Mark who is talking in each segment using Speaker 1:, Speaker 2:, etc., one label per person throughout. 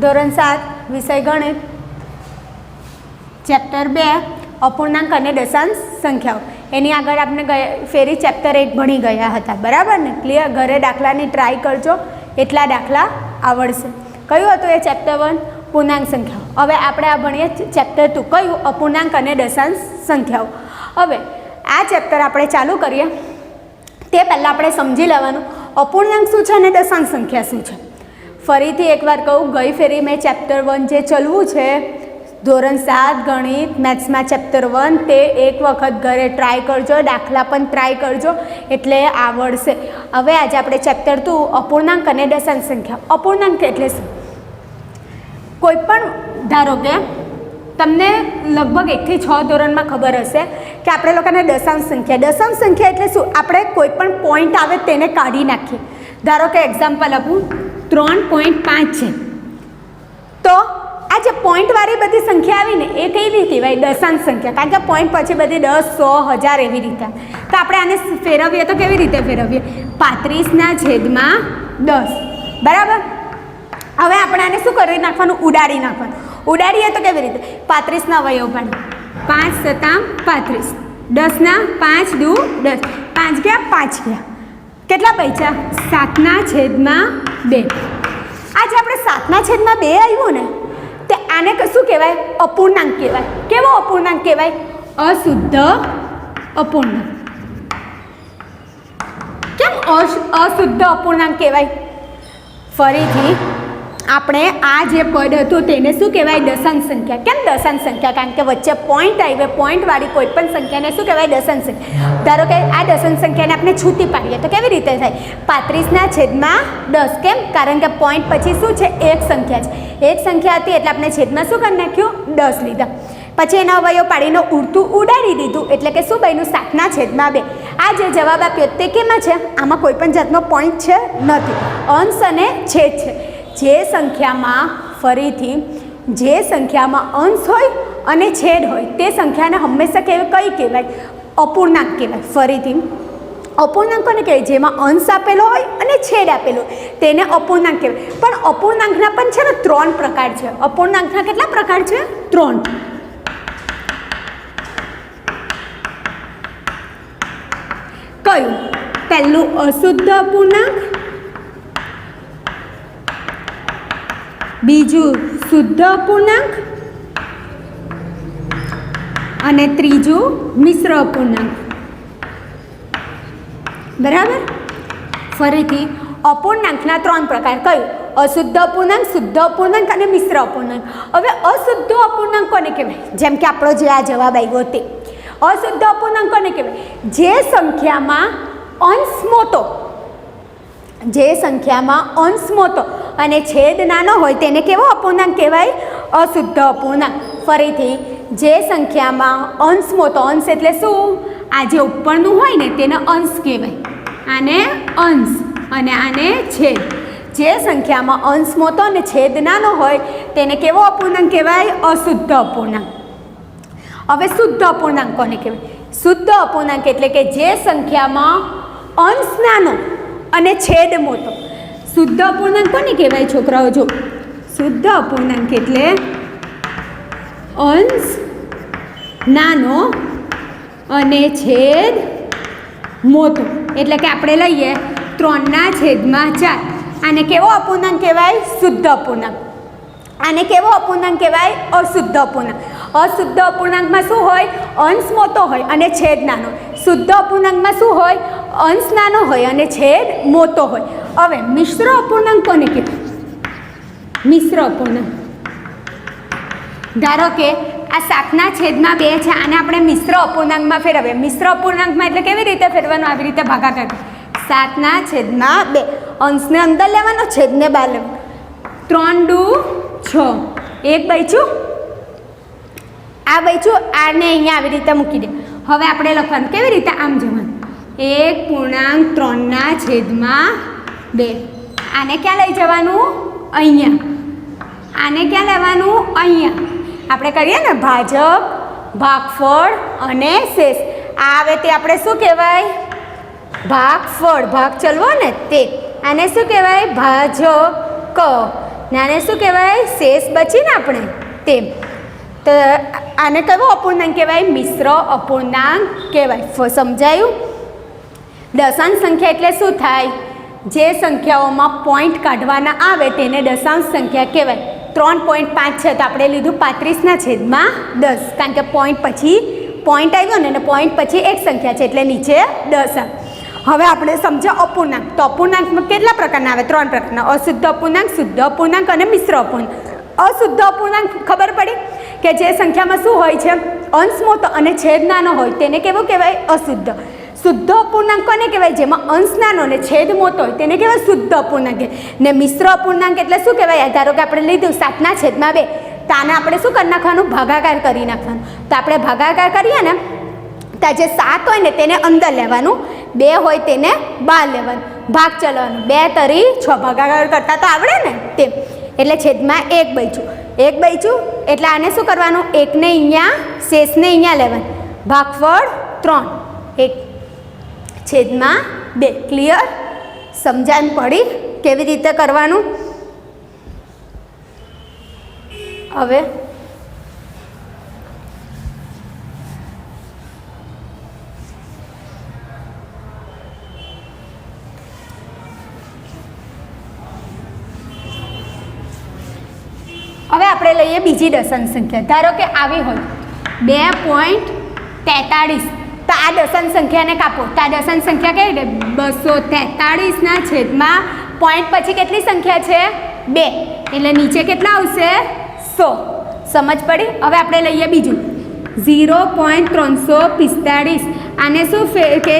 Speaker 1: ધોરણ 7 વિષય ગણિત ચેપ્ટર 2 અપૂર્ણાંક અને દશાંશ સંખ્યાઓ. એની આગળ આપણે ફેરી ચેપ્ટર 1 ભણી ગયા હતા, બરાબર ને? ક્લિયર? ઘરે દાખલાની ટ્રાય કરજો, એટલા દાખલા આવડશે. કયું હતું એ ચેપ્ટર 1? પૂર્ણાંક સંખ્યાઓ. હવે આપણે આ ભણીએ ચેપ્ટર 2, કયું? અપૂર્ણાંક અને દશાંશ સંખ્યાઓ. હવે આ ચેપ્ટર આપણે ચાલુ કરીએ તે પહેલાં આપણે સમજી લેવાનું અપૂર્ણાંક શું છે અને દશાંશ સંખ્યા શું છે. ફરીથી એકવાર કહું, ગઈ ફેરી મેં ચેપ્ટર 1 જે ચલવું છે ધોરણ 7 ગણિત મેથ્સમાં ચેપ્ટર 1, તે એક વખત ઘરે ટ્રાય કરજો, દાખલા પણ ટ્રાય કરજો, એટલે આવડશે. હવે આજે આપણે ચેપ્ટર 2 અપૂર્ણાંક અને દશાંશ સંખ્યા. અપૂર્ણાંક એટલે શું? કોઈ પણ ધારો કે તમને લગભગ 1 થી 6 ધોરણમાં ખબર હશે કે આપણે લોકોને દશાંશ સંખ્યા એટલે શું? આપણે કોઈ પણ પોઈન્ટ આવે તેને કાઢી નાખીએ. ધારો કે એક્ઝામ્પલ આપું, 3.5 છે, તો આ જે પોઈન્ટવાળી બધી સંખ્યા આવી ને એ કેવી કહેવાય? દશાંશ સંખ્યા. કારણ કે પોઈન્ટ પછી બધી 10, 100, 1000 એવી રીતે. તો આપણે આને ફેરવીએ તો કેવી રીતે ફેરવીએ? 35/10, બરાબર? હવે આપણે આને શું કરી નાખવાનું? ઉડાડી નાખવાનું. ઉડાડીએ તો કેવી રીતે? 35 ના અવયવ પાડીએ, 5 × 35, 10 ના 5 × 10, 5 ગયા 5 ગયા, કેટલા બચ્યા? 7/2. આજે આપણે 7/2 આવ્યું ને, તે આને શું કહેવાય? અપૂર્ણાંક કહેવાય. કેવો અપૂર્ણાંક કહેવાય? અશુદ્ધ અપૂર્ણાંક. કેમ અશુદ્ધ અપૂર્ણાંક કહેવાય? ફરીથી આપણે આ જે પદ હતું તેને શું કહેવાય? દશાંશ સંખ્યા. કેમ દશાંશ સંખ્યા? કારણ કે વચ્ચે પોઈન્ટ આવે, પોઈન્ટવાળી કોઈ પણ સંખ્યાને શું કહેવાય? દશાંશ સંખ્યા. ધારો કે આ દશાંશ સંખ્યાને આપણે છૂટી પાડીએ તો કેવી રીતે થાય? 35/10. કેમ? કારણ કે પોઈન્ટ પછી શું છે? એક સંખ્યા છે. એક સંખ્યા હતી એટલે આપણે છેદમાં શું કરી નાખ્યું? 10 લીધા. પછી એના અવયવ પાડીને ઉડતું ઉડાડી દીધું, એટલે કે શું બન્યું? 7/2. આ જે જવાબ આપ્યો તે કેમાં છે? આમાં કોઈ પણ જાતનો પોઈન્ટ છે નથી, અંશ અને છેદ છે. જે સંખ્યામાં ફરીથી જે સંખ્યામાં અંશ હોય અને છેદ હોય તે સંખ્યાને હંમેશા કઈ કહેવાય? અપૂર્ણાંક કહેવાય. ફરીથી અપૂર્ણાંક કોને કહેવાય? જેમાં અંશ આપેલો હોય અને છેદ આપેલો હોય તેને અપૂર્ણાંક કહેવાય. પણ અપૂર્ણાંકના પણ છે ને 3 પ્રકાર છે. અપૂર્ણાંકના કેટલા પ્રકાર છે? 3. કયું? પહેલું અશુદ્ધ અપૂર્ણાંક, બીજું શુદ્ધ અપૂર્ણાંક અને ત્રીજું મિશ્ર અપૂર્ણાંક. બરાબર? ફરીથી અપૂર્ણાંકના 3 પ્રકાર. કયું? અશુદ્ધ અપૂર્ણાંક, શુદ્ધ અપૂર્ણાંક અને મિશ્ર અપૂર્ણાંક. હવે અશુદ્ધ અપૂર્ણાંક કોને કહેવાય? જેમ કે આપણો જે આ જવાબ આવ્યો તે અશુદ્ધ અપૂર્ણાંક કોને કહેવાય? જે સંખ્યામાં અંશ મોટો, જે સંખ્યામાં અંશ મોટો અને છેદ નાનો હોય તેને કેવો અપૂર્ણાંક કહેવાય? અશુદ્ધ અપૂર્ણાંક. ફરીથી જે સંખ્યામાં અંશ મોટો, અંશ એટલે શું? આ જે ઉપરનું હોય ને તેને અંશ કહેવાય, આને અંશ અને આને છેદ. જે સંખ્યામાં અંશ મોટો અને છેદ નાનો હોય તેને કેવો અપૂર્ણાંક કહેવાય? અશુદ્ધ અપૂર્ણાંક. હવે શુદ્ધ અપૂર્ણાંક કોને કહેવાય? શુદ્ધ અપૂર્ણાંક એટલે કે જે સંખ્યામાં અંશ નાનો અને છેદ મોટો. શુદ્ધ અપૂર્ણાંક કોને કહેવાય છોકરાઓ? જો, શુદ્ધ અપૂર્ણાંક એટલે અંશ નાનો અને છેદ મોટો. એટલે કે આપણે લઈએ 3/4. આને કેવો અપૂર્ણાંક કહેવાય? શુદ્ધ અપૂર્ણાંક. આને કેવો અપૂર્ણાંક કહેવાય? અશુદ્ધ અપૂર્ણાંક. અશુદ્ધ અપૂર્ણાંકમાં શું હોય? અંશ મોટો હોય અને છેદ નાનો. શુદ્ધ અપૂર્ણાંકમાં શું હોય? અંશ નાનો હોય અને છેદ મોટો હોય. હવે મિશ્ર અપૂર્ણાંક કોને કહેવાય? મિશ્ર અપૂર્ણાંક. ધારો કે આ 7/2 છે, આને આપણે મિશ્ર અપૂર્ણાંકમાં ફેરવીએ. મિશ્ર અપૂર્ણાંકમાં એટલે કેવી રીતે ફેરવાનું? આવી રીતે ભાગાકાર. 7/2. અંશને અંદર લેવાનો, છેદને બહાર લેવાનો. 3×6. એક બચ્યું, આ બચ્યું, આને અહીંયા આવી રીતે મૂકી દે. હવે આપણે લખવાનું કેવી રીતે? આમ જવાનું, 1.3/2. આને ક્યાં લઈ જવાનું? અહીંયા. આને ક્યાં લેવાનું? અહીંયા. આપણે કરીએ ને ભાજક, ભાગફળ અને શેષ. આ આવે તે આપણે શું કહેવાય? ભાગફળ. ભાગ ચલવો ને તે. આને શું કહેવાય? ભાજક. ને આને શું કહેવાય? શેષ બચીને આપણે તેમ. તો આને કયો અપૂર્ણાંક કહેવાય? મિશ્ર અપૂર્ણાંક કહેવાય. સમજાયું? દશાંશ સંખ્યા એટલે શું થાય? જે સંખ્યાઓમાં પોઈન્ટ કાઢવાના આવે તેને દશાંશ સંખ્યા કહેવાય. 3.5 છે તો આપણે લીધું 35/10, કારણ કે પોઈન્ટ પછી પોઈન્ટ આવ્યો ને પોઈન્ટ પછી એક સંખ્યા છે એટલે નીચે 10 આવે. હવે આપણે સમજ્યા અપૂર્ણાંક. તો અપૂર્ણાંકમાં કેટલા પ્રકારના આવે? 3 પ્રકારના: અશુદ્ધ અપૂર્ણાંક, શુદ્ધ અપૂર્ણાંક અને મિશ્ર અપૂર્ણાંક. અશુદ્ધ અપૂર્ણાંક ખબર પડી કે જે સંખ્યામાં શું હોય છે? અંશ મોટો અને છેદ નાનો હોય તેને કેવો કહેવાય? અશુદ્ધ. શુદ્ધ અપૂર્ણાંક કોને કહેવાય? જેમાં અંશ નાનો ને છેદ મોટો હોય તેને કહેવાય શુદ્ધ અપૂર્ણાંક. ને મિશ્ર અપૂર્ણાંક એટલે શું કહેવાય? ધારો કે આપણે લીધું 7/2, તો આને આપણે શું કરી નાખવાનું? ભાગાકાર કરી નાખવાનું. તો આપણે ભાગાકાર કરીએ ને તો જે 7 હોય ને તેને અંદર લેવાનું, 2 હોય તેને બહાર લેવાનું, ભાગ ચલાવવાનું. 2 તરી 6 ભાગાકાર કરતા તો આવડે ને તેમ. એટલે છેદમાં 1 બચ્યું. 1 બચ્યું એટલે આને શું કરવાનું? 1ને અહીંયા, શેષને અહીંયા લેવાનું. ભાગફળ 3, 1/2. ક્લિયર? સમજાણ પડી કેવી રીતે કરવાનું? હવે આપણે લઈએ બીજી દશાંશ સંખ્યા. ધારો કે આવી હોય 2.43, તો આ દશાંશ સંખ્યાને કાપો તો આ દશાંશ સંખ્યા કઈ રીતે? 243/છેદમાં પોઈન્ટ પછી કેટલી સંખ્યા છે? 2, એટલે નીચે કેટલા આવશે? 100. સમજ પડી? હવે આપણે લઈએ બીજું 0.345. આને શું કે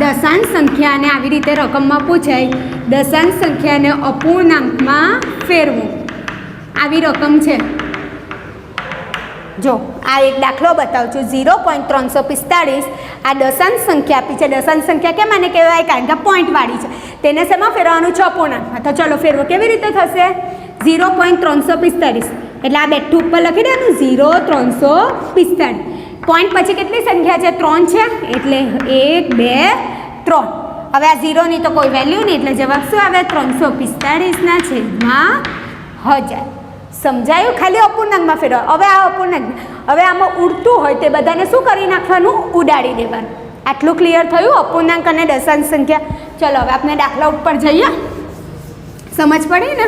Speaker 1: દશાંશ સંખ્યાને આવી રીતે રકમમાં પૂછાય, દશાંશ સંખ્યાને અપૂર્ણાંકમાં ફેરવું. આવી રકમ છે. જો આ એક દાખલો બતાવું છું. 0.345 આ દશાંશ સંખ્યા આપી છે. દશાંશ સંખ્યા કેમ આને કહેવાય? કારણ કે પોઈન્ટવાળી છે. તેને શેમાં ફેરવાનું છે? અપૂર્ણાંકમાં. તો ચલો ફેરવો. કેવી રીતે થશે? 0.345 એટલે આ બેઠું ઉપર લખી દેવાનું 0.345. પોઈન્ટ પછી કેટલી સંખ્યા છે? 3 છે, એટલે 1, 2, 3. હવે આ 0ની તો કોઈ વેલ્યુ નહીં એટલે જવાબ શું આવે? 345/1000. સમજાયું? ખાલી અપૂર્ણાંકમાં ફેરવો. હવે આ અપૂર્ણાંક, હવે આમાં ઉડતું હોય તે બધાને શું કરી નાખવાનું? ઉડાડી દેવાનું. આટલું ક્લિયર થયું? અપૂર્ણાંક અને દશાંશ સંખ્યા. ચલો હવે આપણે દાખલા ઉપર જઈએ. સમજ પડી ને?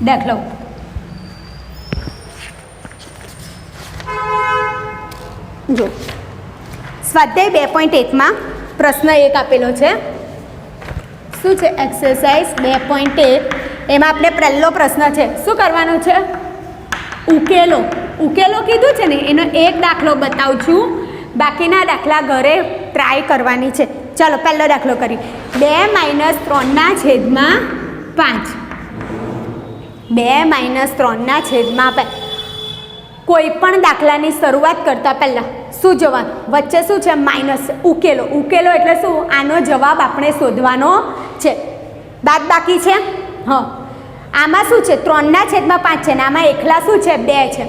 Speaker 1: દાખલા ઉપર જો સ્વાધ્યાય 2.1માં પ્રશ્ન 1 આપેલો છે. શું છે? એક્સરસાઇઝ 2.1. એમાં આપણે પહેલો પ્રશ્ન છે. શું કરવાનું છે? ઉકેલો. ઉકેલો કીધું છે ને એનો એક દાખલો બતાવું છું, બાકીના દાખલા ઘરે ટ્રાય કરવાની છે. ચાલો પહેલો દાખલો કરી. 2-3/5. 2-3/5. કોઈ પણ દાખલાની શરૂઆત કરતાં પહેલાં શું જોવાનું? વચ્ચે શું છે? માઇનસ. ઉકેલો. ઉકેલો એટલે શું? આનો જવાબ આપણે શોધવાનો છે. બાદ બાકી છે. હા, આમાં શું છે? 3/5 છે ને આમાં એકલા શું છે? 2 છે.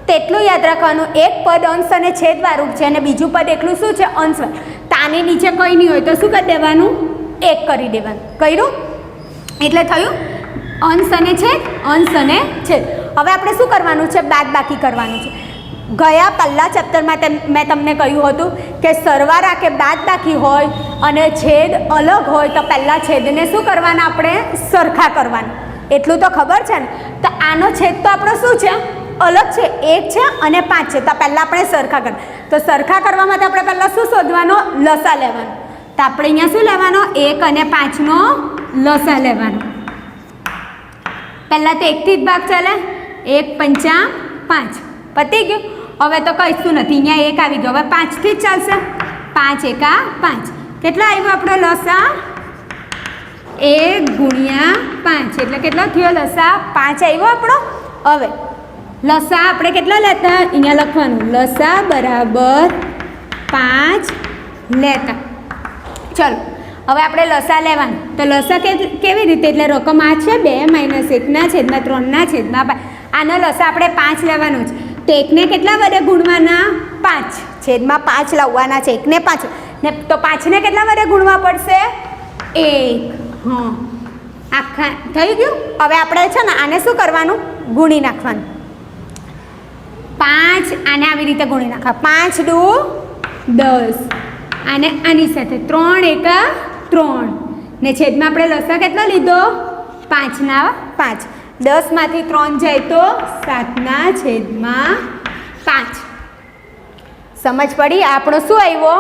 Speaker 1: તેટલું યાદ રાખવાનું. એક પદ અંશ અને છેદવાળું છે અને બીજું પદ એકલું શું છે? અંશવાળું. તાની નીચે કંઈ નહીં હોય તો શું કરી દેવાનું? 1 કરી દેવાનું. કર્યું? એટલે થયું અંશ અને છેદ, અંશ અને છેદ. હવે આપણે શું કરવાનું છે? બાદ બાકી કરવાનું છે. ગયા પહેલા ચેપ્ટરમાં મેં તમને કહ્યું હતું કે સરવાળા કે બાદ બાકી હોય અને છેદ અલગ હોય તો પહેલાં છેદને શું કરવાના? આપણે સરખા કરવાના. એટલું તો ખબર છે ને? તો આનો છેદ તો આપણો શું છે? અલગ છે. 1 છે અને 5 છે. તો પહેલાં આપણે સરખા કરવા. તો સરખા કરવા માટે આપણે પહેલાં શું શોધવાનો? લસા લેવાનો. તો આપણે અહીંયા શું લેવાનો? 1 અને 5નો લસા લેવાનો. પહેલાં તો 1થી જ ભાગ ચાલે. 1 × 5 પતી ગયું. હવે તો કહીશું નથી. અહીંયા 1 આવી ગયો. હવે 5થી જ ચાલશે. 5 × 5 કેટલા આવ્યો આપણો લસા? 1 × 5 એટલે કેટલો થયો લસા? 5 આવ્યો આપણો. હવે લસા આપણે કેટલા લેતા? અહીંયા લખવાનું લસા બરાબર 5 લેતા. ચલો હવે આપણે લસા લેવાનું. તો લસા કેવી રીતે? એટલે રકમ આ છે 2-1/3/5. આનો લસા આપણે 5 લેવાનો છે. તો 1ને કેટલા વડે ગુણવાના? 5. છેદમાં 5 લાવવાના છે. 1ને 5 ને તો 5ને કેટલા વડે ગુણવા પડશે? 1. હા આખા થઈ ગયું. હવે આપણે છે ને આને શું કરવાનું, ગુણી નાખવાનું. 5 આને આવી રીતે ગુણી નાખવા. 5 દુ 10 અને આની સાથે 3 એકા 3 ને છેદમાં આપણે લસા કેટલો લીધો, 5 ના 5. 10 માંથી 3 જાય તો 7 ના છેદમાં 5. સમજ પડી? આપણો શું આવ્યો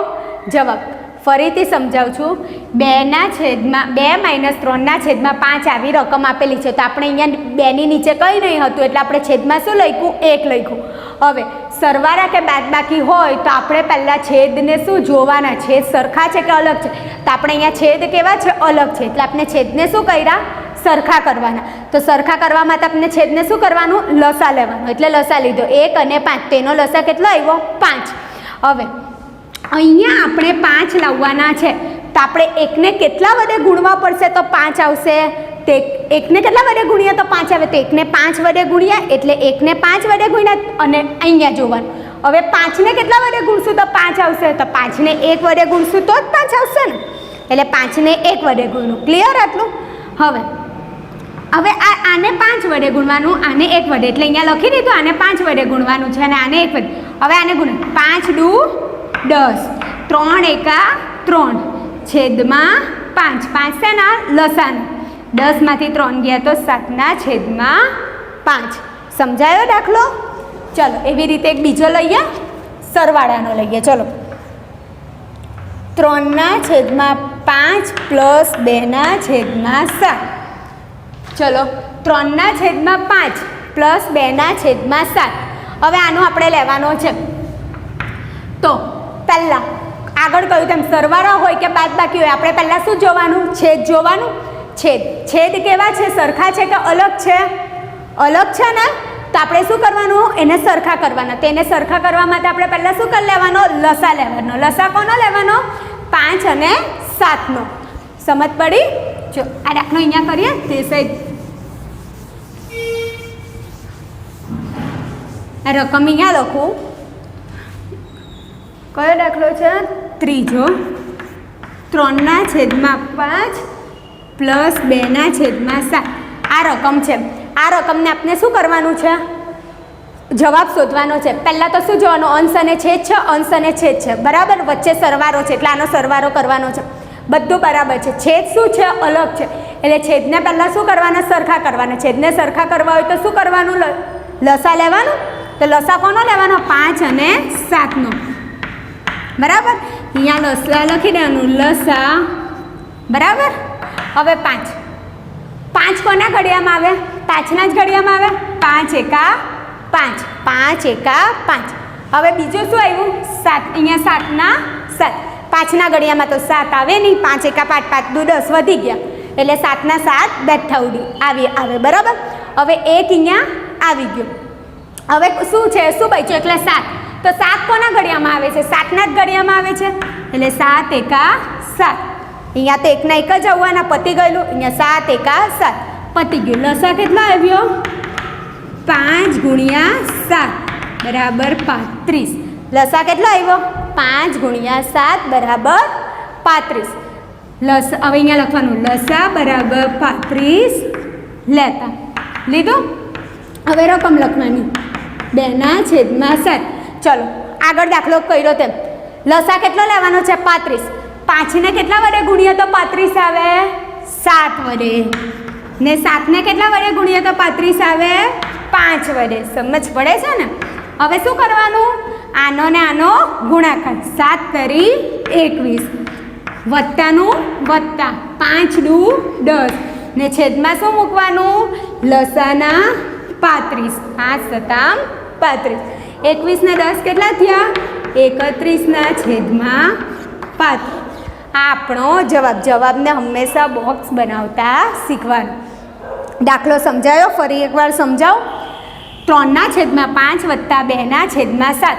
Speaker 1: જવાબ? ફરીથી સમજાવું છું. 2 ના છેદમાં 2 - 3 ના છેદમાં 5 આવી રકમ આપેલી છે. તો આપણે અહીંયા 2 ની નીચે કંઈ નહીં હતું એટલે આપણે છેદમાં શું લખ્યું, 1 લખ્યું. હવે સરવાળા કે બાદબાકી હોય તો આપણે પહેલાં છેદને શું જોવાના, છેદ સરખા છે કે અલગ છે. તો આપણે અહીંયા છેદ કેવા છે, અલગ છે. એટલે આપણે છેદને શું કર્યા, સરખા કરવાના. તો સરખા કરવા માટે આપણે છેદને શું કરવાનું, લસા લેવાનું. એટલે લસા લીધો 1 અને 5. તેનો લસા કેટલો આવ્યો, 5. હવે અહીંયા આપણે 5 લાવવાના છે. તો આપણે 1ને કેટલા વડે ગુણવા પડશે તો 5 આવશે. તે 1ને કેટલા વડે ગુણ્યા તો 5 આવે. તો 1ને 5 વડે ગુણ્યા એટલે 1ને 5 વડે ગુણ્યા અને અહીંયા જોવાનું. હવે 5ને કેટલા વડે ગુણશું તો 5 આવશે. તો 5ને 1 વડે ગુણશું તો જ 5 આવશે ને. એટલે 5ને 1 વડે ગુણવું. ક્લિયર આટલું? હવે આને 5 વડે ગુણવાનું, આને 1 વડે. એટલે અહીંયા લખી દીધું આને 5 વડે ગુણવાનું છે અને આને 1 વડે. હવે આને ગુણ 5 દુ 10 3 એકા 3 છેદમાં 5. 5 છે ને લસાનું. 10 માંથી 3 ગયા તો 7 ના છેદમાં 5. સમજાયો દાખલો? ચલો એવી રીતે એક બીજો લઈએ, સરવાળાનો લઈએ. ચલો 3 ના છેદમાં 5 પ્લસ 2 ના છેદમાં 7. ચલો 3 ના છેદમાં 5 પ્લસ 2 ના છેદમાં 7. હવે આનો આપણે લેવાનો છે. તો પહેલાં આગળ કહ્યું તેમ સરવાળા હોય કે બાદબાકી હોય, આપણે પહેલાં શું જોવાનું, છેદ જોવાનું. છેદ કેવા છે, સરખા છે કે અલગ છે, અલગ છે ને. તો આપણે શું કરવાનું, એને સરખા કરવાના. તેને સરખા કરવા માટે આપણે પહેલાં શું કરી લેવાનો, લસા લેવાનો. લસા કોનો લેવાનો, 5 અને 7નો. સમજ પડી? જો આ દાખલો અહીંયા કરીએ તે સાઈડ આ રકમ અહીંયા લખું. કયો દાખલો છે, ત્રીજો. 3 ના છેદમાં 5 પ્લસ 2 ના છેદમાં 7 આ રકમ છે. આ રકમને આપણે શું કરવાનું છે, જવાબ શોધવાનો છે. પહેલાં તો શું જોવાનું, અંશ અને છેદ છે, અંશ અને છેદ છે બરાબર, વચ્ચે સરવાળો છે એટલે આનો સરવાળો કરવાનો છે. બધું બરાબર છે. છેદ શું છે, અલગ છે. એટલે છેદને પહેલાં શું કરવાના, સરખા કરવાના. છેદને સરખા કરવા હોય તો શું કરવાનું, લસા લેવાનું. તો લસા કોનો લેવાનો, 5 અને 7નો. બરાબર, અહીંયા લસા લખી દેવાનું, લસા બરાબર. હવે 5 કોના ઘડિયામાં આવે, 5ના જ ઘડિયામાં આવે. 5 એકા 5 5 એકા 5. હવે બીજું શું આવ્યું, 7. અહીંયા 7ના 7. 5ના ઘડિયામાં તો 7 આવે નહીં. 5 એકા 5 5 દુ 10 વધી ગયા એટલે 7ના 7 બેઠા ઉડી આવે બરાબર. હવે 1 અહીંયા આવી ગયો. હવે શું છે, શું બચ્યું, એટલે 7. તો 7 કોના ઘડિયામાં આવે છે, 7ના જ ઘડિયામાં આવે છે એટલે 7 એકા 7. અહીંયા તો 1ના 1 જ આવવાના, પતી ગયેલું. અહીંયા 7 એકા 7 પતી ગયું. લસા કેટલો આવ્યો, 5 ગુણ્યા 7 બરાબર 35. લસા કેટલો આવ્યો, 5 ગુણ્યા 7 બરાબર 35. હવે અહીંયા લખવાનું, લસા બરાબર 35 લેતા લીધું. હવે રકમ લખવાની, 2 ના છેદમાં 7. ચલો આગળ દાખલો કર્યો તેમ લસા કેટલો લેવાનો છે, 35. 5ને કેટલા વડે ગુણીએ તો 35 આવે, 7 વડે. ને 7ને કેટલા વડે ગુણીએ તો 35 આવે, 5 વડે. સમજ પડે છે ને? હવે શું કરવાનું, આનો ને આનો ગુણાકાર. 7 તરી 21 વત્તાનું વત્તા, 5 દુ 10 ને છેદમાં શું મૂકવાનું, લસાના 35. 5 સતામ 35. 21 ને 10 કેટલા થયા, 31 ના છેદમાં 35. આપણો જવાબને હંમેશા બોક્સ બનાવતા શીખવાનું. દાખલો સમજાયો, ફરી એકવાર સમજાવો. 3 ના છેદમાં 5 વત્તા 2 ના છેદમાં 7.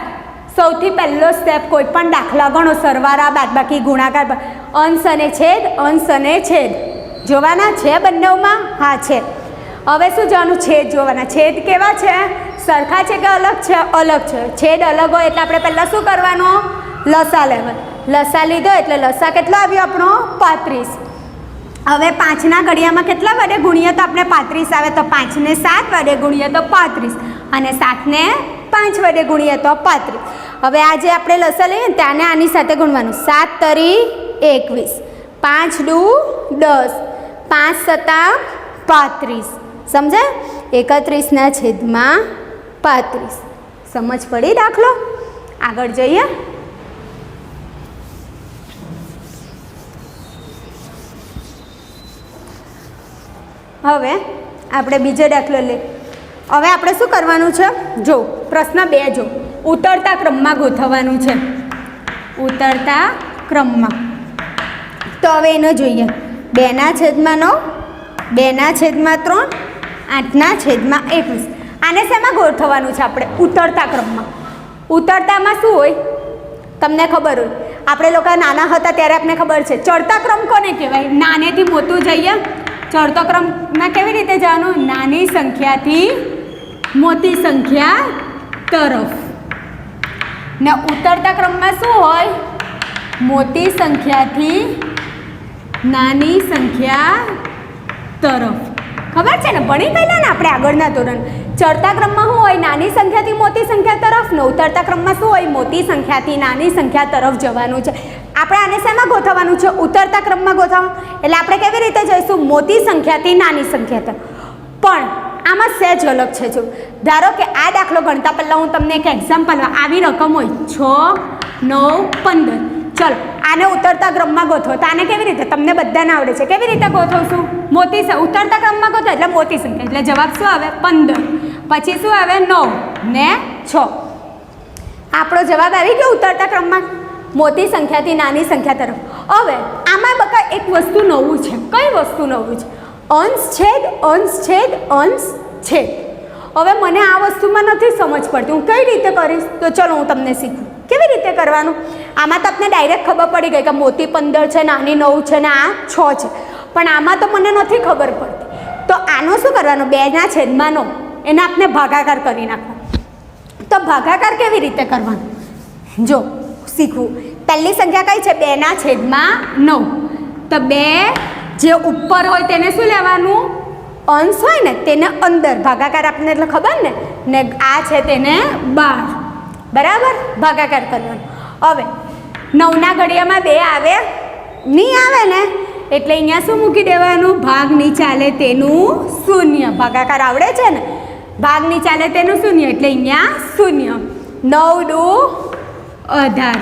Speaker 1: સૌથી પહેલો સ્ટેપ કોઈ પણ દાખલા ગણો, સરવાળા બાદબાકી ગુણાકાર, અંશ અને છેદ જોવાના છે બંનેમાં. હા છે. હવે શું જોવાનું, છેદ જોવાના. છેદ કેવા છે, સરખા છે કે અલગ છે, અલગ છે. છેદ અલગ હોય એટલે આપણે પહેલાં શું કરવાનું, લસા લેવાનું. લસા લીધો એટલે લસા કેટલો આવ્યો આપણો, 35. હવે 5ના ઘડિયામાં કેટલા વડે ગુણીએ તો આપણે 35 આવે, તો 5ને 7 વડે ગુણીએ તો 35 અને 7ને 5 વડે ગુણીએ તો 35. હવે આ જે આપણે લસા લઈએ ને ત્યાંને આની સાથે ગુણવાનું. 7 તરી 21, 5 દુ 10, 5 સતા 35. સમજે? 31/35. સમજ પડી દાખલો? આગળ જઈએ. હવે આપણે બીજો દાખલો લઈએ. હવે આપણે શું કરવાનું છે? જો પ્રશ્ન 2 જો ઉતરતા ક્રમમાં ગોઠવવાનું છે. ઉતરતા ક્રમમાં તો હવે એને જોઈએ. 2/9, 2/3, 8/21. આને શેમાં ગોઠવવાનું છે આપણે? ઉતરતા ક્રમમાં. ઉતરતામાં શું હોય તમને ખબર હોય? આપણે લોકો નાના હતા ત્યારે આપણને ખબર છે. ચડતા ક્રમ કોને કહેવાય? નાનેથી મોટું જઈએ. ચડતો ક્રમમાં કેવી રીતે જવાનું? નાની સંખ્યાથી મોટી સંખ્યા તરફ. ને ઉતરતા ક્રમમાં શું હોય? મોટી સંખ્યાથી નાની સંખ્યા તરફ. ખબર છે ને? ભણી ગયેલા ને આપણે આગળના ધોરણ. ચડતા ક્રમમાં શું હોય? નાની સંખ્યાથી મોટી સંખ્યા તરફ. ને ઉતરતા ક્રમમાં શું હોય? મોટી સંખ્યાથી નાની સંખ્યા તરફ જવાનું છે. આપણે આને શેમાં ગોઠવવાનું છે? ઉતરતા ક્રમમાં ગોઠવવાનું. એટલે આપણે કેવી રીતે જઈશું? મોટી સંખ્યાથી નાની સંખ્યા તરફ. પણ આમાં સહેજ અલગ છે. જો ધારો કે આ દાખલો ગણતા પહેલાં હું તમને એક એક્ઝામ્પલ, આવી રકમ હોય 6, 9, 15. ચલો આને ઉતરતા ક્રમમાં ગોઠવો. તો આને કેવી રીતે? તમને બધાને આવડે છે. કેવી રીતે ગોઠવશું? મોટી ઉતરતા ક્રમમાં ગોઠવો એટલે મોટી સંખ્યા. એટલે જવાબ શું આવે? 15. પછી શું આવે? 9 ને 6. આપણો જવાબ આવી ગયો ઉતરતા ક્રમમાં, મોટી સંખ્યાથી નાની સંખ્યા તરફ. હવે આમાં બકા એક વસ્તુ નવું છે. કઈ વસ્તુ નવું છે? અંશ છેદ, અંશ છેદ, અંશ છેદ. હવે મને આ વસ્તુમાં નથી સમજ પડતી. હું કઈ રીતે કરીશ? તો ચલો હું તમને શીખું કેવી રીતે કરવાનું. આમાં તો આપણે ડાયરેક્ટ ખબર પડી ગઈ કે મોટી 15 છે, નાની 9 છે ને આ 6 છે. પણ આમાં તો મને નથી ખબર પડતી. તો આનું શું કરવાનું? 2/9 એને આપણે ભાગાકાર કરી નાખવાનો. તો ભાગાકાર કેવી રીતે કરવાનો? જો શીખવું. પહેલી સંખ્યા કઈ છે? 2/9. તો 2 જે ઉપર હોય તેને શું લેવાનું? અંશ હોય ને તેને અંદર. ભાગાકાર આપને એટલે ખબર ને આ છે તેને 12. બરાબર? ભાગાકાર કરવાનો. હવે 9ના ઘડિયામાં 2 આવે નહીં આવે ને એટલે અહીંયા શું મૂકી દેવાનું? ભાગ નહીં ચાલે તેનું શૂન્ય. ભાગાકાર આવડે છે ને? ભાગ નહીં ચાલે તેનું શૂન્ય એટલે અહીંયા શૂન્ય. 9 દુ 18.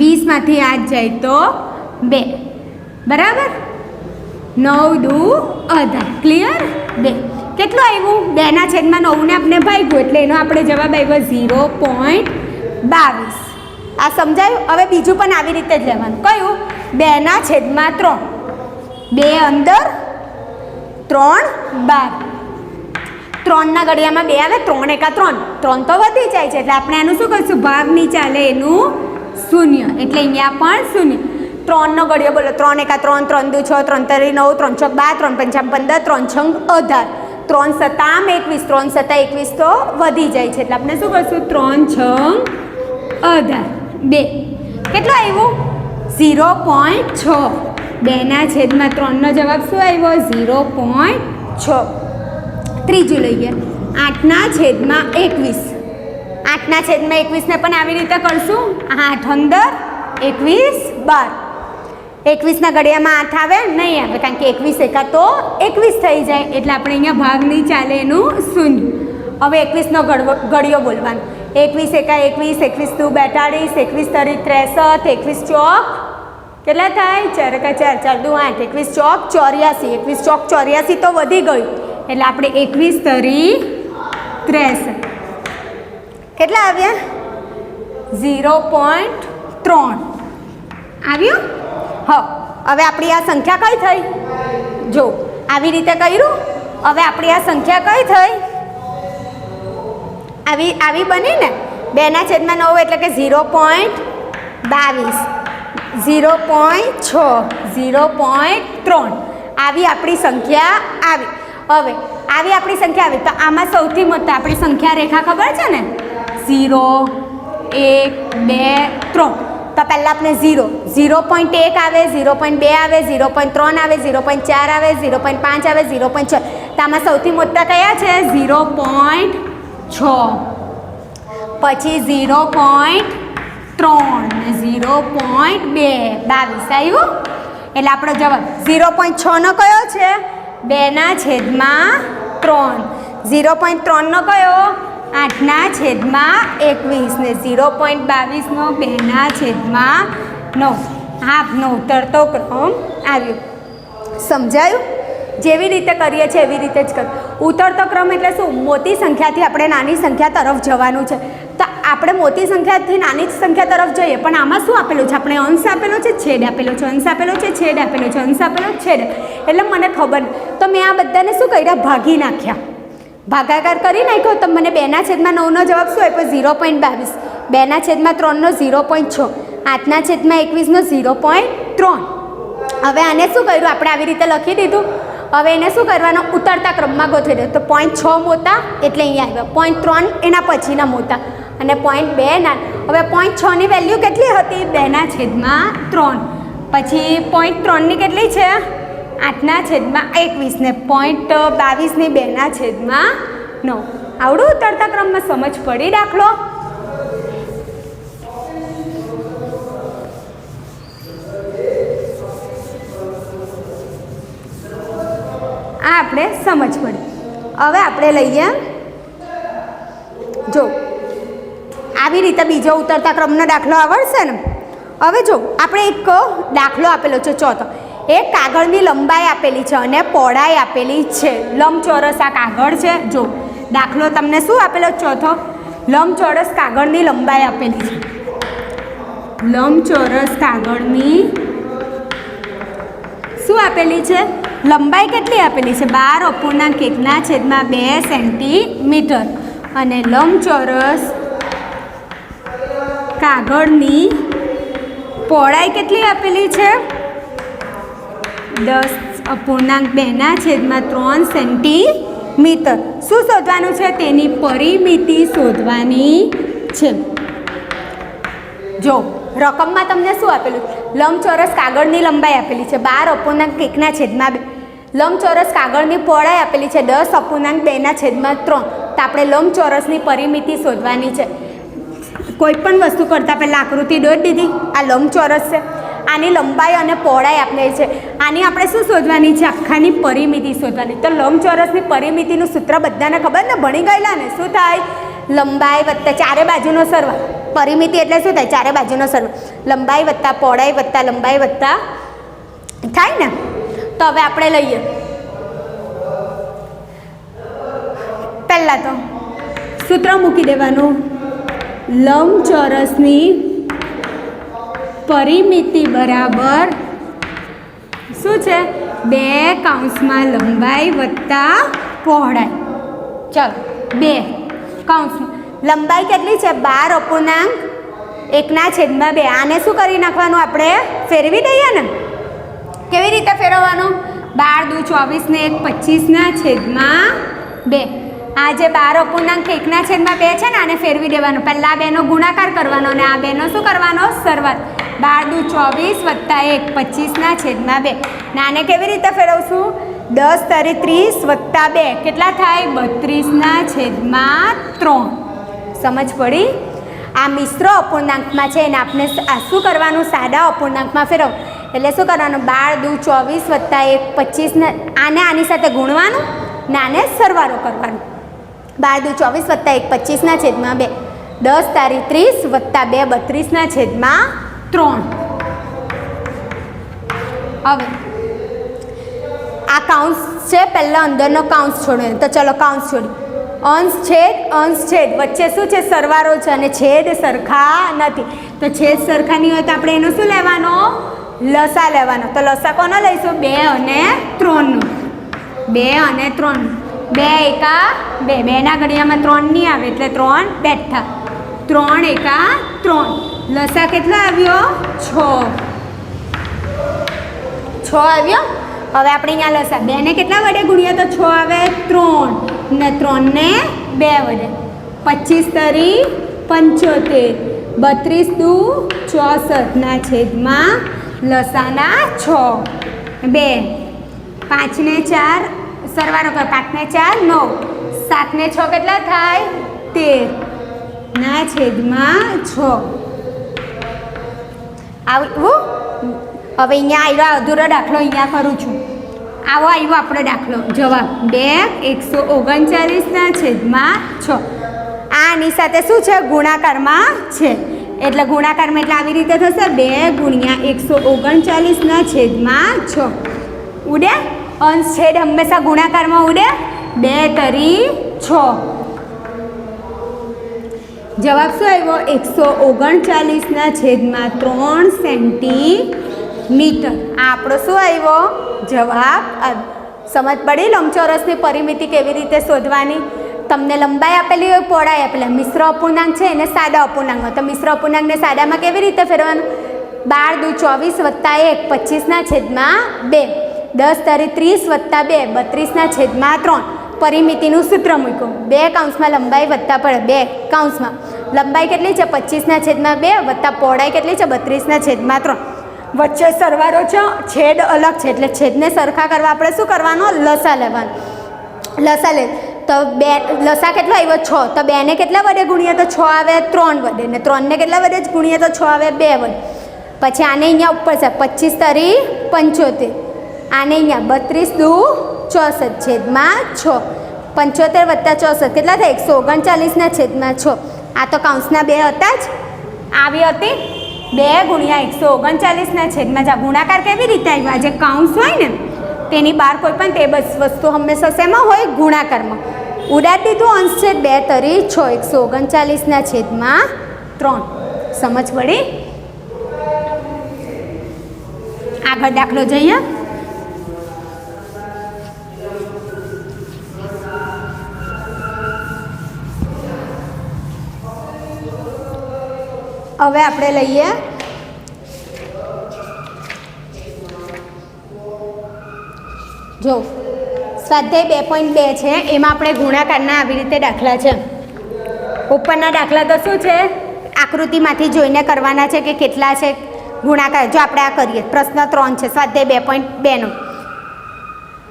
Speaker 1: 20માંથી 8 જાય તો 2. બરાબર? 9 દુ 18. ક્લિયર? 2. કેટલું આવ્યું? 2/9 ને આપણે ભાગ્યું એટલે એનો આપણે જવાબ આવ્યો 0.22. આ સમજાયું? હવે બીજું પણ આવી રીતે જ લેવાનું. કયું? 2/3. 2 અંદર 3 12. 3ના ઘડિયામાં 2 આવે. 3 એકા 3. 3 તો વધી જાય છે એટલે આપણે આનું શું કરીશું? ભાગ નહીં ચાલે એનું શૂન્ય એટલે અહીંયા પણ શૂન્ય. 3નો ઘડિયો બોલો. 3 એકા 3, 3 દુ 6, 3 તરી 9, 3 ચોક 12, 3 પંચા 15, 3 છંગ 18, 3 સતા 21, 3 સતા 21 તો વધી જાય છે એટલે આપણે શું કરશું? 3 છંગ 18. 2. કેટલું આવ્યું? 0.6. 2/3 નો જવાબ શું આવ્યો? 0.6. ત્રીજું લઈએ. 8/21. 8/21 ને પણ આવી રીતે કરશું. 8 અંદર 21 12. 21ના ઘડિયામાં 8 આવે નહીં આવે કારણ કે 21 એકા તો 21 થઈ જાય એટલે આપણે અહીંયા ભાગ નહીં ચાલે એનું શૂન્ય. હવે 21નો ઘડિયો બોલવાનો. 21 એકા 21, 21 દુ 42, 21 તરી 63, 21 ચોક કેટલા થાય? 4 એકા 4, 4 દુ 8, 21 ચોક 84, 21 ચોક 84 તો વધી ગયું એટલે આપણે 21 તરી 63. કેટલા આવ્યા? 0.3 આવ્યું. હવે આપણી આ સંખ્યા કઈ થઈ? જો આવી રીતે કર્યું. હવે આપણી આ સંખ્યા કઈ થઈ? આવી બની ને. 2/9 એટલે કે 0.22, 0.6, 0.3 આવી આપણી સંખ્યા આવી. હવે આવી આપણી સંખ્યા આવી તો આમાં સૌથી મોટી આપણી સંખ્યા રેખા ખબર છે ને? 0, 1, 2, 3. તો પહેલાં આપણે 0.1 આવે, 0.2 આવે, 0.3 આવે, 0.4 આવે, 0.5 આવે, 0.6. તો આમાં સૌથી મોટા કયા છે? 0.6. પછી 0.3, 0.2, 22 આવ્યું. એટલે આપણો જવાબ 0.6 નો કયો છે? 2/3. 0.3 નો કયો? 8/21 ને 0.22 નો 2/9. હાફનો ઉતરતો ક્રમ આવ્યો. સમજાયું? જેવી રીતે કરીએ છીએ એવી રીતે જ કર. ઉતરતો ક્રમ એટલે શું? મોટી સંખ્યાથી આપણે નાની સંખ્યા તરફ જવાનું છે. તો આપણે મોટી સંખ્યાથી નાની સંખ્યા તરફ જઈએ, પણ આમાં શું આપેલું છે? આપણે અંશ આપેલો છે, છેદ આપેલો છે, અંશ આપેલો છે, છેદ આપેલો છે, અંશ આપેલો, છેદ. એટલે મને ખબર નહીં, તો મેં આ બધાને શું કર્યા? ભાગી નાખ્યા. ભાગાકાર કરી નાખ્યો તો મને 2/9નો જવાબ શું આપ્યો? 0.22. 2/3નો 0.6. 8/21નો 0.3. હવે આને શું કર્યું? આપણે આવી રીતે લખી દીધું. હવે એને શું કરવાનું? ઉતરતા ક્રમમાં ગોઠવી દે. તો 0.6 મોટા એટલે અહીંયા આવ્યા, 0.3 એના પછીના મોટા અને 0.2 ના. હવે 0.6ની વેલ્યુ કેટલી હતી? 2/3. પછી 0.3ની કેટલી છે? 8/21 ને 0.22ની 2/9. આવડું ઉતરતા ક્રમમાં સમજ પડી? દાખલો આ આપણે સમજ પડી. હવે આપણે લઈએ, જો આવી રીતે બીજો ઉતરતા ક્રમનો દાખલો આવડશે ને. હવે જો આપણે એક દાખલો આપેલો છે ચોથો. એક કાગળની લંબાઈ આપેલી છે અને પહોળાઈ આપેલી છે. લંબચોરસ આ કાગળ છે. જો દાખલો તમને શું આપેલો? ચોથો લંબચોરસ કાગળની લંબાઈ આપેલી છે. લંબચોરસ કાગળની શું આપેલી છે? લંબાઈ કેટલી આપેલી છે? 12/1/2 સેન્ટીમીટર. અને લંબચોરસ કાગળની પહોળાઈ કેટલી આપેલી છે? 10/2/3 સેન્ટીમીટર. શું શોધવાનું છે? તેની પરિમિતિ શોધવાની છે. જો રકમમાં તમને શું આપેલું? લંબચોરસ કાગળની લંબાઈ આપેલી છે 12/1/2. લંબચોરસ કાગળની પહોળાઈ આપેલી છે 10/2/3. તો આપણે લંબચોરસની પરિમિતિ શોધવાની છે. કોઈ પણ વસ્તુ કરતાં પહેલાં આકૃતિ દોરી દીધી. આ લંબચોરસ છે, આની લંબાઈ અને પહોળાઈ આપેલી છે. આની આપણે શું શોધવાની છે? આખાની પરિમિતિ શોધવાની. તો લંબચોરસની પરિમિતિનું સૂત્ર બધાને ખબર ને? ભણી ગયેલા ને? શું થાય? લંબાઈ વત્તા ચારે બાજુનો સરવાળો. પરિમિતિ એટલે શું થાય? ચારે બાજુનો સરવાળો. લંબાઈ વત્તા પહોળાઈ વત્તા લંબાઈ વત્તા થાય ને. તો હવે આપણે લઈએ પહેલાં તો સૂત્ર મૂકી દેવાનું. લંબચોરસની પરિમિતિ બરાબર શું છે? 2 લંબાઈ વત્તા પહોળાઈ. ચાલો 2 લંબાઈ કેટલી છે? 12/1/2. આને શું કરી નાખવાનું? આપણે ફેરવી દઈએ ને. કેવી રીતે ફેરવવાનું? 12 × 24 ને 1/25/2. આ જે 12/1/2 છે ને, આને ફેરવી દેવાનું. પહેલાં 2નો ગુણાકાર કરવાનો અને આ 2નો શું કરવાનો? સરવાળો. 12 × 24 + 1 25/2. આને કેવી રીતે ફેરવશું? 10 × 30 + 2 કેટલા થાય? 32/3. સમજ પડી? આ મિશ્ર અપૂર્ણાંકમાં છે એને આપણે શું કરવાનું? સાદા અપૂર્ણાંકમાં ફેરવવું. એટલે શું કરવાનું? 12 × 24 + 1 25 આને આની સાથે ગુણવાનું ને આને સરવાળો કરવાનો. 12 × 24 + 1 25/2. 10 × 30 + 2 32/3. હવે આ કાઉન્સ છે, પહેલાં અંદરનો કાઉન્સ છોડ્યો. તો ચલો કાઉન્સ છોડી. અંશ છેદ વચ્ચે શું છે? સરવાળો છે અને છેદ સરખા નથી. તો છેદ સરખા નહીં હોય તો આપણે એનો શું લેવાનો? લસા લેવાનો. તો લસા કોનો લઈશું? 2 અને 3નો. 2 અને 3. 2 એકા 2. 2ના ઘડિયામાં 3 નહીં આવે એટલે 3 બેઠા. 3 એકા 3. લસા કેટલો આવ્યો? 6 આવ્યો. હવે આપણે અહીંયા લસા 2ને કેટલા વડે ગુણ્યા તો 6 આવે? 3 ને 3 ને 2 વડે. 25 × 75 32 દુ 64 ના છેદમાં લસાના 6 2 5 ને 4 સરવાળો કર 5 ને 4 9 7 ને 6 કેટલા થાય 13 ના છેદમાં 6 આવું હવે અહીંયા આવ્યો અધૂરો દાખલો અહીંયા કરું છું આવો આવ્યો આપણો દાખલો જવાબ 2 139 ના છેદમાં 6 આની સાથે શું છે ગુણાકારમાં છે એટલે ગુણાકારમાં એટલે આવી રીતે થશે 2 ગુણ્યા 139 ના છેદમાં 6 ઉડે અંશ છેદ હંમેશા ગુણાકારમાં ઉડે 2 તરી 6 જવાબ શું આવ્યો 139 ના છેદમાં 3 સેન્ટીમીટર આ આપણો શું આવ્યો જવાબ સમજ પડી લંબચોરસની પરિમિતિ કેવી રીતે શોધવાની તમને લંબાઈ આપેલી હોય પહોળાઈ આપેલી મિશ્ર અપૂર્ણાંક છે એને સાદા અપૂર્ણાંકમાં તો મિશ્ર અપૂર્ણાંકને સાદામાં કેવી રીતે ફેરવાનું 12 દુ 24 વત્તા 1 25 ના છેદમાં 2 10 તરી 30 વત્તા 2 32 ના છેદમાં 3 પરિમિતિનું સૂત્ર મૂક્યું 2 કૌંસમાં લંબાઈ વત્તા પડે 2 કૌંસમાં લંબાઈ કેટલી છે 25 ના છેદમાં 2 વત્તા પહોળાઈ કેટલી છે 32 ના છેદમાં 3 વચ્ચે સરવાળો છે છેદ અલગ છે એટલે છેદને સરખા કરવા આપણે શું કરવાનું લસા લેવાનું લસા લે તો 2 લસા કેટલો આવ્યો 6 તો 2 ને કેટલા વડે ગુણીએ તો 6 આવે 3 વડે ને 3 ને કેટલા વડે ગુણીએ તો 6 આવે 2 વડે પછી આને અહીંયા ઉપર છે 25 તરી 75 આને અહીંયા 32 દુ 64 છેદમાં 6 75 વત્તા 64 કેટલા થાય 139 ના છેદમાં 6 આ તો કૌંસના 2 હતા જ આવી હતી 2 ગુણ્યા 139 ના છેદમાં જા ગુણાકાર કેવી રીતે આવ્યો જે કૌંસ હોય ને તેની બહાર કોઈ પણ તે વસ્તુ હંમેશા શેમાં હોય ગુણાકારમાં ઉડાડી દીધું અંશ છેદ 2 તરી 6 139 ના છેદમાં 3 સમજ પડી આગળ દાખલો જોઈએ હવે આપણે લઈએ જો સ્વાધ્યાય 2.2 છે એમાં આપણે ગુણાકારના આવી રીતે દાખલા છે ઉપરના દાખલા તો શું છે આકૃતિમાંથી જોઈને કરવાના છે કે કેટલા છે ગુણાકાર જો આપણે આ કરીએ પ્રશ્ન 3 છે સ્વાધ્યાય 2.2 નો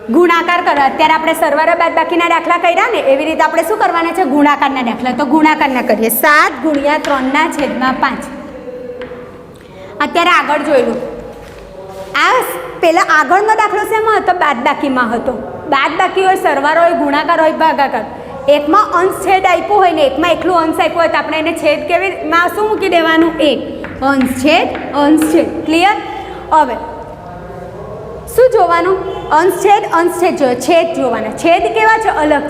Speaker 1: ગુણાકાર કરો અત્યારે આપણે સરવાળા બાદબાકીના દાખલા કર્યા ને એવી રીતે આપણે શું કરવાના છે ગુણાકારના દાખલા તો ગુણાકારના કરીએ 7 ગુણ્યા 3 ના છેદમાં 5 અત્યારે આગળ જોયેલું આ પેલા આગળનો દાખલો શેમાં હતો બાદબાકીમાં હતો બાદબાકી હોય સરવાળો હોય ગુણાકાર હોય ભાગાકાર એકમાં અંશ છેદ આપ્યો હોય ને એકમાં એકલું અંશ આપ્યો હોય તો આપણે એને છેદ કેવી માં શું મૂકી દેવાનું એક અંશ છેદ ક્લિયર હવે શું જોવાનું અંશ છેદ જોઈએ છેદ જોવાના છેદ કેવા છે અલગ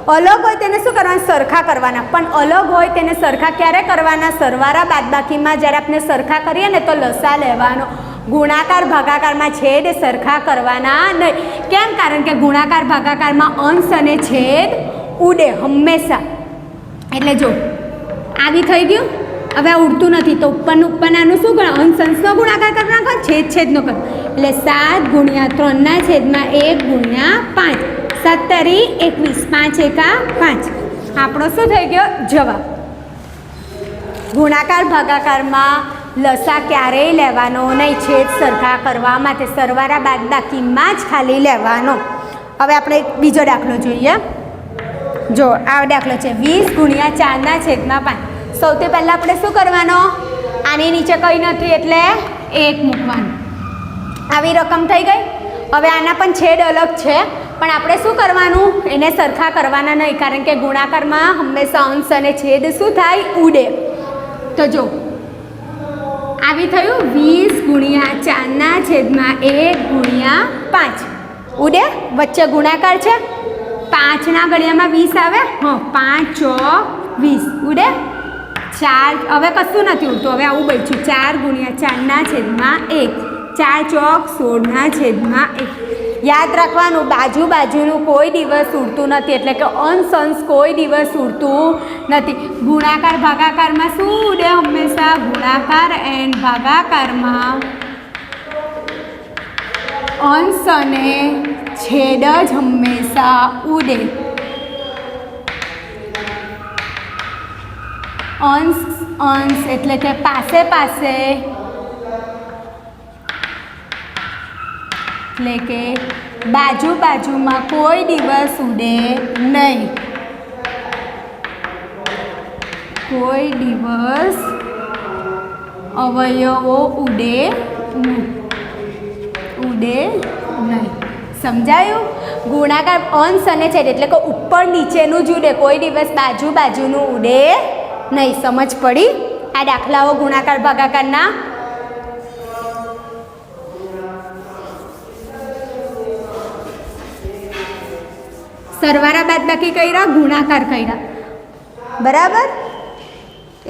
Speaker 1: હોય તેને શું કરવાના સરખા કરવાના પણ અલગ હોય તેને સરખા ક્યારે કરવાના સરવાળા બાદબાકીમાં જ્યારે આપણે સરખા કરીએ ને તો લસા લેવાનો ગુણાકાર ભાગાકારમાં છેદ સરખા કરવાના નહીં કેમ કારણ કે ગુણાકાર ભાગાકારમાં અંશ અને છેદ ઉડે હંમેશા એટલે જો આવી થઈ ગયું હવે આ ઉડતું નથી તો ઉપરનું શું અંશ અંશનો ગુણાકાર કરી નાખો છેદનો કરો એટલે 7 ગુણ્યા 3 ના છેદમાં 1 ગુણ્યા 5 7 તરી 21 5 એકા 5 આપણો શું થઈ ગયો જવાબ ગુણાકાર ભાગાકારમાં લસા ક્યારેય લેવાનો નહીં છેદ સરખા કરવા માટે સરવાળા બાદબાકીમાં જ ખાલી લેવાનો હવે આપણે બીજો દાખલો જોઈએ જો આ દાખલો છે 20 ગુણ્યા 4 ના છેદમાં 5 સૌથી પહેલાં આપણે શું કરવાનો આની નીચે કંઈ નથી એટલે 1 મૂકવાનું આવી રકમ થઈ ગઈ હવે આના પણ છેદ અલગ છે પણ આપણે શું કરવાનું એને સરખા કરવાના નહીં કારણ કે ગુણાકારમાં હંમેશા અંશ અને છેદ શું થાય ઉડે તો જો આવી થયું 20 ગુણ્યા 4 ના છેદમાં 1 ગુણ્યા 5 ઉડે વચ્ચે ગુણાકાર છે 5 ના ઘડિયામાં 20 આવે હા 5 ચોક 20 ઉડે 4 હવે કશું નથી ઉડતું હવે આવું બચ્યું 4 ગુણ્યા 4 ના છેદમાં 1 4 ચોક 16 ના છેદમાં 1 યાદ રાખવાનું બાજુનું કોઈ દિવસ ઉડતું નથી એટલે કે અંશ કોઈ દિવસ ઉડતું નથી ગુણાકાર ભાગાકારમાં શું ઉડે હંમેશા ગુણાકાર એન્ડ ભાગાકારમાં અંશ અને છેદ જ હંમેશા ઉડે અંશ અંશ એટલે કે પાસે પાસે એટલે કે બાજુ બાજુમાં કોઈ દિવસ ઉડે નહીં, કોઈ દિવસ અવયવો ઉડે નહીં. સમજાયું? ગુણાકાર અંશ અને છેદ એટલે કે ઉપર નીચેનું જ ઉડે, કોઈ દિવસ બાજુ બાજુનું ઉડે નહીં. સમજ પડી? આ દાખલાઓ ગુણાકાર ભાગાકારના. સરવાળા બાદબાકી કર્યા, ગુણાકાર કર્યા, બરાબર.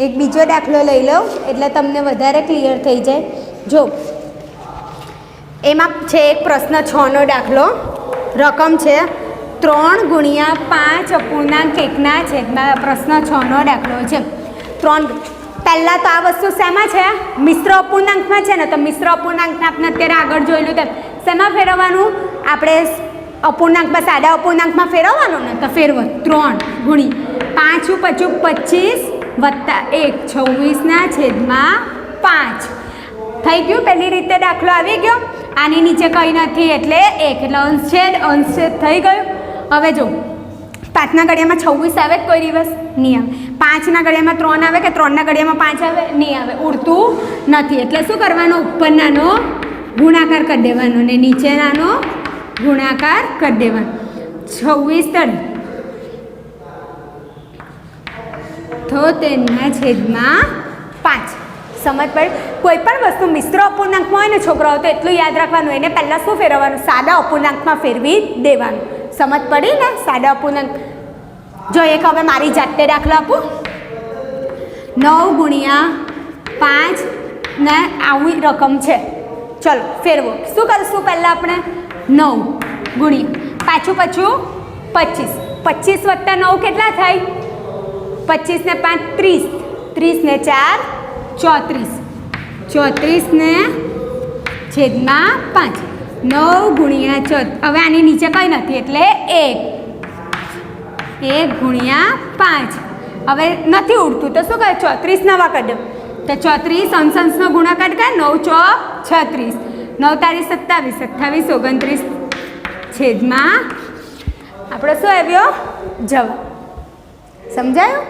Speaker 1: એક બીજો દાખલો લઈ લઉં એટલે તમને વધારે ક્લિયર થઈ જાય. જો એમાં છે એક પ્રશ્ન 6નો દાખલો. રકમ છે 3 ગુણ્યા 5 અપૂર્ણાંક 1ના છેદમાં. પ્રશ્ન 6નો દાખલો છે 3. પહેલાં તો આ વસ્તુ શેમાં છે? મિશ્ર અપૂર્ણાંકમાં છે ને, તો મિશ્ર અપૂર્ણાંકને આપણે અત્યારે આગળ જોયેલું તેમ શેમાં ફેરવવાનું? આપણે અપૂર્ણાંકમાં સાદા અપૂર્ણાંકમાં ફેરવવાનું ને, તો ફેરવો 3 ગુણી 5 × 25 વત્તા 1 26ના છેદમાં 5 થઈ ગયું. પહેલી રીતે દાખલો આવી ગયો. આની નીચે કંઈ નથી એટલે 1 એટલે અંશ છેદ થઈ ગયું. હવે જો 5ના ઘડિયામાં 26 આવે કોઈ દિવસ નહીં આવે, 5ના ઘડિયામાં 3 આવે કે 3ના ઘડિયામાં 5 આવે નહીં આવે, ઉડતું નથી. એટલે શું કરવાનું? ઉપરનાનો ગુણાકાર કરી દેવાનો ને નીચેનાનો ગુણાકાર કરી દેવાનો. 26 તો તેના છેદમાં 5. સમજ પડી? કોઈ પણ વસ્તુ મિશ્ર અપૂર્ણાંકમાં હોય ને છોકરાઓ, તો એટલું યાદ રાખવાનું, એને પહેલાં શું ફેરવવાનું? સાદા અપૂર્ણાંકમાં ફેરવી દેવાનું. સમજ પડી ને? સાદા અપૂર્ણાંક. જો એક હવે મારી જાતે દાખલો આપું. 9 ગુણ્યા 5 ને આવી રકમ છે. ચલો ફેરવો. શું કરીશું પહેલાં આપણે? 9 ગુણ્યા પાછું 25 વત્તા 9 કેટલા થાય? 25 ને 5 30, 30 ને 4 34, 34 ને છેદમાં 5. 9 ગુણ્યા 4. હવે આની નીચે કંઈ નથી એટલે 1 ગુણ્યા 5. હવે નથી ઉડતું તો શું કહે? 34 નવા કરી દો. તો 34 અંશનો ગુણાકાર કરે. 9 ચોક 36, 9 તારીખ 27, 28 29 છેદમાં આપણો શું આવ્યો? જવાબ. સમજાયું?